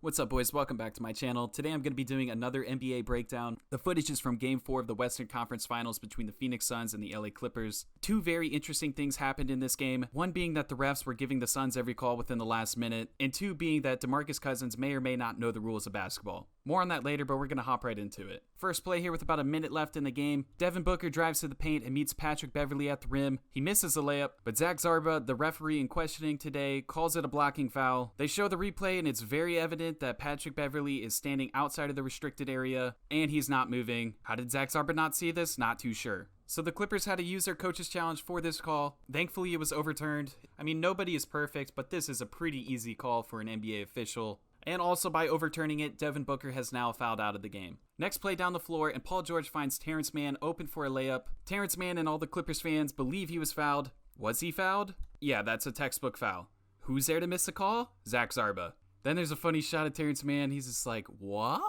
What's up, boys? Welcome back to my channel. Today I'm going to be doing another NBA breakdown. The footage is from Game 4 of the Western Conference Finals between the Phoenix Suns and the LA Clippers. Two very interesting things happened in this game. One being that the refs were giving the Suns every call within the last minute, and two being that Demarcus Cousins may or may not know the rules of basketball. More on that later, but we're going to hop right into it. First play here with about a minute left in the game. Devin Booker drives to the paint and meets Patrick Beverley at the rim. He misses a layup, but Zach Zarba, the referee in questioning today, calls it a blocking foul. They show the replay and it's very evident that Patrick Beverley is standing outside of the restricted area and he's not moving. How did Zach Zarba not see this? Not too sure. So the Clippers had to use their coach's challenge for this call. Thankfully, it was overturned. I mean, nobody is perfect, but this is a pretty easy call for an NBA official. And also by overturning it, Devin Booker has now fouled out of the game. Next play down the floor, and Paul George finds Terrence Mann open for a layup. Terrence Mann and all the Clippers fans believe he was fouled. Was he fouled? Yeah, that's a textbook foul. Who's there to miss the call? Zach Zarba. Then there's a funny shot of Terrence Mann. He's just like, what?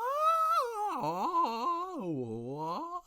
What?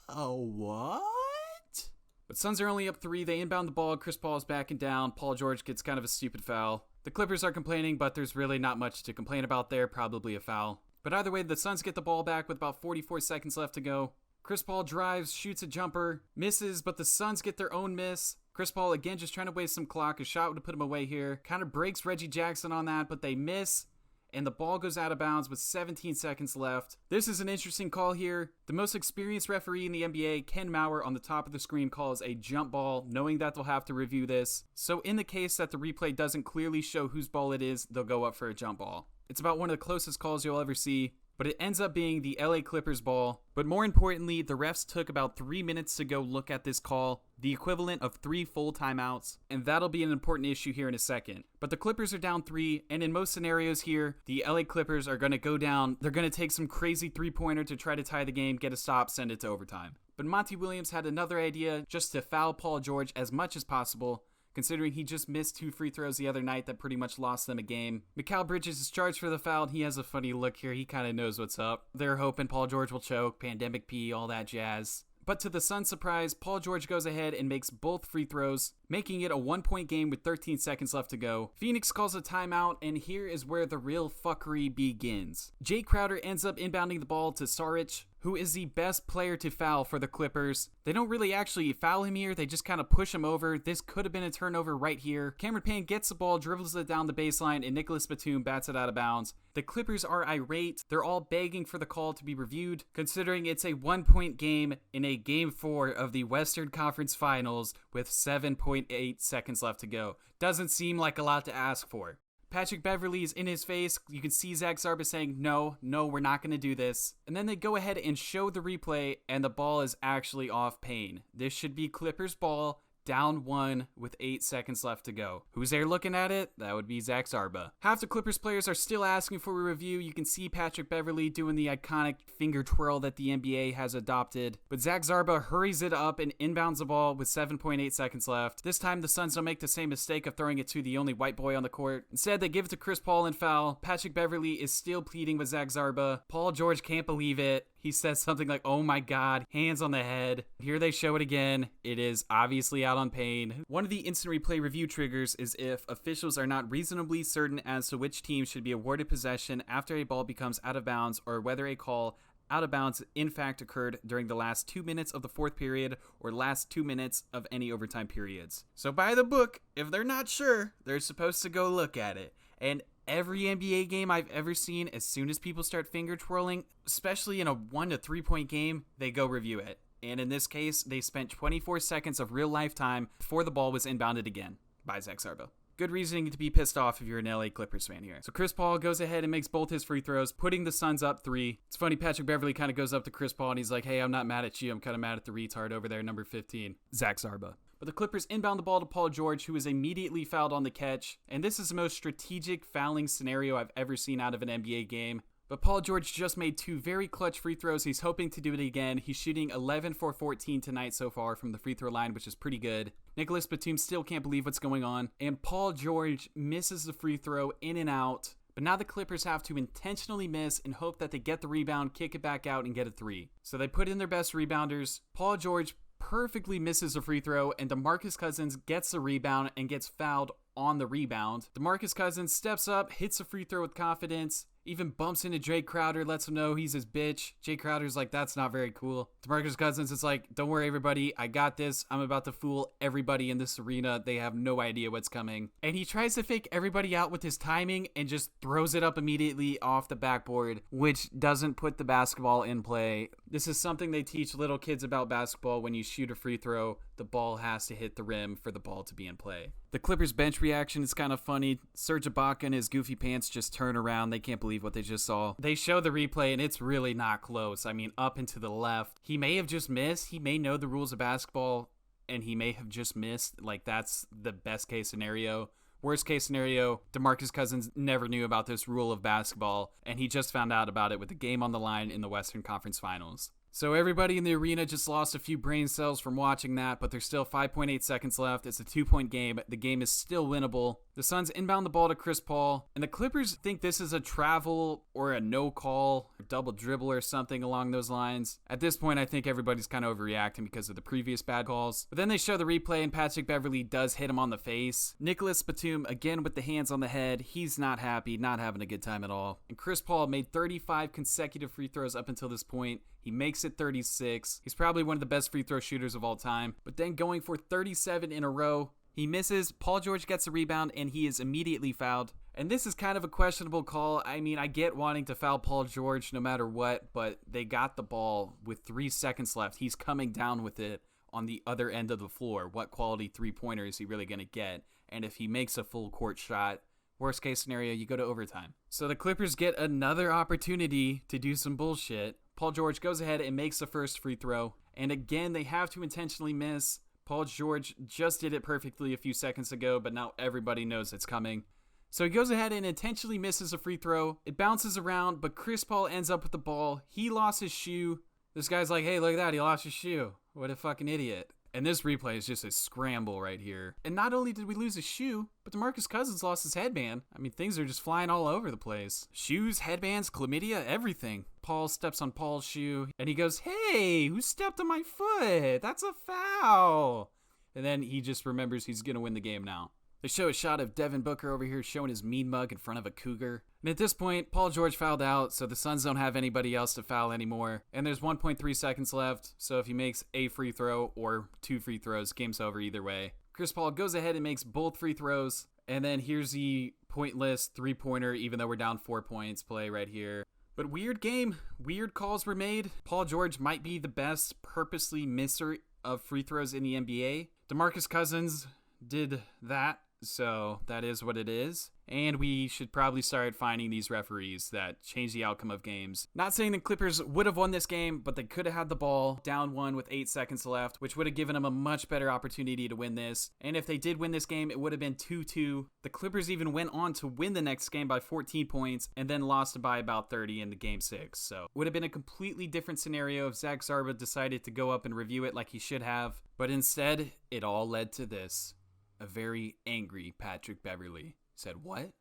But Suns are only up 3. They inbound the ball. Chris Paul is backing down. Paul George gets kind of a stupid foul. The Clippers are complaining, but there's really not much to complain about there. Probably a foul. But either way, the Suns get the ball back with about 44 seconds left to go. Chris Paul drives, shoots a jumper, misses, but the Suns get their own miss. Chris Paul again just trying to waste some clock. A shot would put him away here. Kind of breaks Reggie Jackson on that, but they miss. And the ball goes out of bounds with 17 seconds left. This is an interesting call here. The most experienced referee in the NBA, Ken Maurer, on the top of the screen calls a jump ball, knowing that they'll have to review this. So in the case that the replay doesn't clearly show whose ball it is, they'll go up for a jump ball. It's about one of the closest calls you'll ever see, but it ends up being the LA Clippers ball. But more importantly, the refs took about 3 minutes to go look at this call, the equivalent of 3 full timeouts, and that'll be an important issue here in a second. But the Clippers are down 3, and in most scenarios here, the LA Clippers are going to go down. They're going to take some crazy three-pointer to try to tie the game, get a stop, send it to overtime. But Monty Williams had another idea, just to foul Paul George as much as possible, considering he just missed 2 free throws the other night that pretty much lost them a game. Mikal Bridges is charged for the foul, and he has a funny look here. He kind of knows what's up. They're hoping Paul George will choke, pandemic P, all that jazz. But to the Suns' surprise, Paul George goes ahead and makes both free throws, making it a 1-point game with 13 seconds left to go. Phoenix calls a timeout, and here is where the real fuckery begins. Jay Crowder ends up inbounding the ball to Saric, who is the best player to foul for the Clippers. They don't really actually foul him here, they just kind of push him over. This could have been a turnover right here. Cameron Payne gets the ball, dribbles it down the baseline, and Nicholas Batum bats it out of bounds. The Clippers are irate. They're all begging for the call to be reviewed, considering it's a 1-point game in a Game 4 of the Western Conference Finals with 7.8 seconds left to go. Doesn't seem like a lot to ask for. Patrick Beverley is in his face. You can see Zach Zarba saying, no, we're not going to do this. And then they go ahead and show the replay, and the ball is actually off Payne. This should be Clippers ball, down 1 with 8 seconds left to go. Who's there looking at it? That would be Zach Zarba. Half the Clippers players are still asking for a review. You can see Patrick Beverley doing the iconic finger twirl that the NBA has adopted. But Zach Zarba hurries it up and inbounds the ball with 7.8 seconds left. This time the Suns don't make the same mistake of throwing it to the only white boy on the court. Instead, they give it to Chris Paul and foul. Patrick Beverley is still pleading with Zach Zarba. Paul George can't believe it. He says something like, oh my God, hands on the head. Here they show it again. It is obviously out on Payne. One of the instant replay review triggers is if officials are not reasonably certain as to which team should be awarded possession after a ball becomes out of bounds, or whether a call out of bounds in fact occurred during the last 2 minutes of the fourth period or last 2 minutes of any overtime periods. So by the book, if they're not sure, they're supposed to go look at it. And every NBA game I've ever seen, as soon as people start finger twirling, especially in a 1 to 3 point game, they go review it. And in this case, they spent 24 seconds of real life time before the ball was inbounded again by Zach Zarba. Good reasoning to be pissed off if you're an LA Clippers fan here. So Chris Paul goes ahead and makes both his free throws, putting the Suns up 3. It's funny, Patrick Beverley kind of goes up to Chris Paul and he's like, hey, I'm not mad at you. I'm kind of mad at the retard over there, number 15, Zach Zarba. But the Clippers inbound the ball to Paul George, who is immediately fouled on the catch. And this is the most strategic fouling scenario I've ever seen out of an NBA game. But Paul George just made 2 very clutch free throws. He's hoping to do it again. He's shooting 11 for 14 tonight so far from the free throw line, which is pretty good. Nicholas Batum still can't believe what's going on. And Paul George misses the free throw in and out. But now the Clippers have to intentionally miss and hope that they get the rebound, kick it back out, and get a 3. So they put in their best rebounders. Paul George perfectly misses a free throw, and Demarcus Cousins gets the rebound and gets fouled on the rebound. Demarcus Cousins steps up, hits a free throw with confidence. Even bumps into Jay Crowder, lets him know he's his bitch. Jay Crowder's like, that's not very cool. Demarcus Cousins is like, don't worry everybody, I got this. I'm about to fool everybody in this arena. They have no idea what's coming. And he tries to fake everybody out with his timing and just throws it up immediately off the backboard, which doesn't put the basketball in play. This is something they teach little kids about basketball. When you shoot a free throw, the ball has to hit the rim for the ball to be in play. The Clippers bench reaction is kind of funny. Serge Ibaka and his goofy pants just turn around. They can't believe what they just saw. They show the replay and it's really not close. I mean, up and to the left. He may have just missed. He may know the rules of basketball and he may have just missed. Like, that's the best case scenario. Worst case scenario, Demarcus Cousins never knew about this rule of basketball, and he just found out about it with the game on the line in the Western Conference Finals. So everybody in the arena just lost a few brain cells from watching that, but there's still 5.8 seconds left. It's a 2-point game. The game is still winnable. The Suns inbound the ball to Chris Paul, and the Clippers think this is a travel or a no call, or double dribble or something along those lines. At this point, I think everybody's kind of overreacting because of the previous bad calls. But then they show the replay, and Patrick Beverley does hit him on the face. Nicholas Batum, again with the hands on the head. He's not happy, not having a good time at all. And Chris Paul made 35 consecutive free throws up until this point. He makes it 36. He's probably one of the best free throw shooters of all time. But then going for 37 in a row, he misses. Paul George gets a rebound, and he is immediately fouled. And this is kind of a questionable call. I mean, I get wanting to foul Paul George no matter what, but they got the ball with 3 seconds left. He's coming down with it on the other end of the floor. What quality three-pointer is he really going to get? And if he makes a full court shot, worst case scenario, you go to overtime. So the Clippers get another opportunity to do some bullshit. Paul George goes ahead and makes the first free throw. And again, they have to intentionally miss. Paul George just did it perfectly a few seconds ago, but now everybody knows it's coming. So he goes ahead and intentionally misses a free throw. It bounces around, but Chris Paul ends up with the ball. He lost his shoe. This guy's like, hey, look at that. He lost his shoe. What a fucking idiot. And this replay is just a scramble right here. And not only did we lose his shoe, but DeMarcus Cousins lost his headband. I mean, things are just flying all over the place. Shoes, headbands, chlamydia, everything. Paul steps on Paul's shoe, and he goes, hey, who stepped on my foot? That's a foul. And then he just remembers he's going to win the game now. They show a shot of Devin Booker over here showing his mean mug in front of a cougar. And at this point, Paul George fouled out, so the Suns don't have anybody else to foul anymore. And there's 1.3 seconds left, so if he makes a free throw or 2 free throws, game's over either way. Chris Paul goes ahead and makes both free throws, and then here's the pointless three-pointer, even though we're down 4 points, play right here. But weird game. Weird calls were made. Paul George might be the best purposely misser of free throws in the NBA. DeMarcus Cousins did that. So that is what it is. And we should probably start finding these referees that change the outcome of games. Not saying the Clippers would have won this game, but they could have had the ball down 1 with 8 seconds left, which would have given them a much better opportunity to win this. And if they did win this game, it would have been 2-2. The Clippers even went on to win the next game by 14 points and then lost by about 30 in the game 6. So it would have been a completely different scenario if Zach Zarba decided to go up and review it like he should have. But instead, it all led to this. A very angry Patrick Beverley said, what?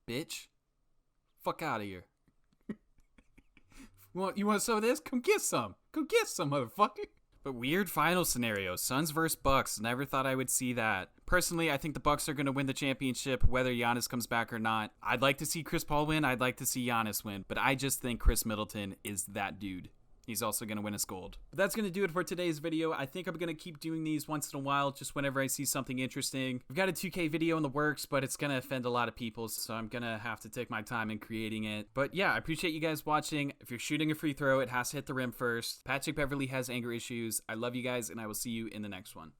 Bitch? Fuck out of here. You want some of this? Come get some. Go get some, motherfucker. But weird final scenario. Suns versus Bucks. Never thought I would see that. Personally, I think the Bucks are going to win the championship whether Giannis comes back or not. I'd like to see Chris Paul win. I'd like to see Giannis win. But I just think Chris Middleton is that dude. He's also going to win us gold. But that's going to do it for today's video. I think I'm going to keep doing these once in a while, just whenever I see something interesting. I've got a 2K video in the works, but it's going to offend a lot of people, so I'm going to have to take my time in creating it. But yeah, I appreciate you guys watching. If you're shooting a free throw, it has to hit the rim first. Patrick Beverley has anger issues. I love you guys, and I will see you in the next one.